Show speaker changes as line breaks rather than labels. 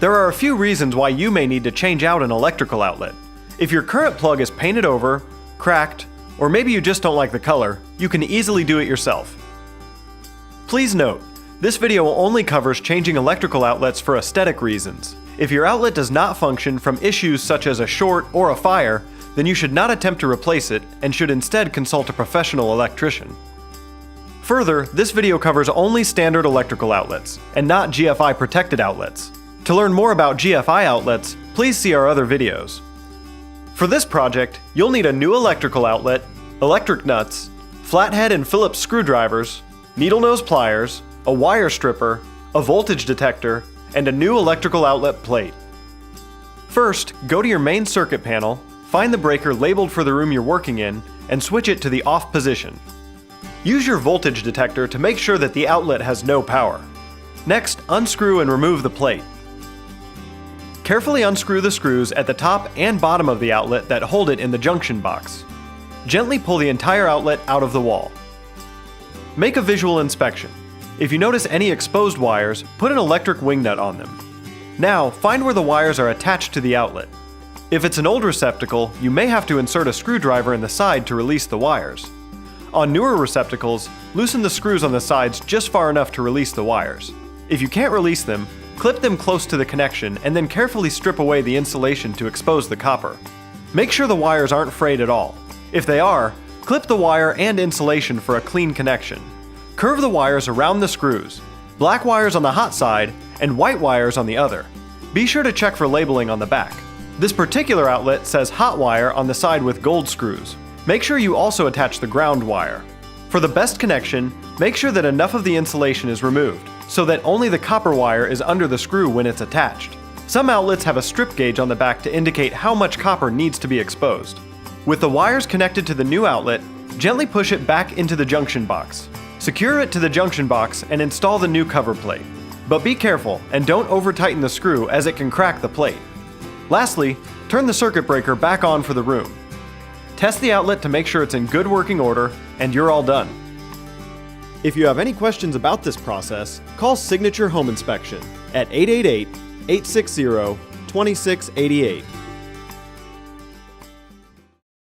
There are a few reasons why you may need to change out an electrical outlet. If your current plug is painted over, cracked, or maybe you just don't like the color, you can easily do it yourself. Please note, this video only covers changing electrical outlets for aesthetic reasons. If your outlet does not function from issues such as a short or a fire, then you should not attempt to replace it and should instead consult a professional electrician. Further, this video covers only standard electrical outlets, and not GFI protected outlets. To learn more about GFI outlets, please see our other videos. For this project, you'll need a new electrical outlet, electric nuts, flathead and Phillips screwdrivers, needle nose pliers, a wire stripper, a voltage detector, and a new electrical outlet plate. First, go to your main circuit panel, find the breaker labeled for the room you're working in, and switch it to the off position. Use your voltage detector to make sure that the outlet has no power. Next, unscrew and remove the plate. Carefully unscrew the screws at the top and bottom of the outlet that hold it in the junction box. Gently pull the entire outlet out of the wall. Make a visual inspection. If you notice any exposed wires, put an electric wing nut on them. Now, find where the wires are attached to the outlet. If it's an old receptacle, you may have to insert a screwdriver in the side to release the wires. On newer receptacles, loosen the screws on the sides just far enough to release the wires. If you can't release them, clip them close to the connection and then carefully strip away the insulation to expose the copper. Make sure the wires aren't frayed at all. If they are, clip the wire and insulation for a clean connection. Curve the wires around the screws, black wires on the hot side and white wires on the other. Be sure to check for labeling on the back. This particular outlet says hot wire on the side with gold screws. Make sure you also attach the ground wire. For the best connection, make sure that enough of the insulation is removed, so that only the copper wire is under the screw when it's attached. Some outlets have a strip gauge on the back to indicate how much copper needs to be exposed. With the wires connected to the new outlet, gently push it back into the junction box. Secure it to the junction box and install the new cover plate. But be careful and don't over-tighten the screw as it can crack the plate. Lastly, turn the circuit breaker back on for the room. Test the outlet to make sure it's in good working order, and you're all done. If you have any questions about this process, call Signature Home Inspection at 888-860-2688.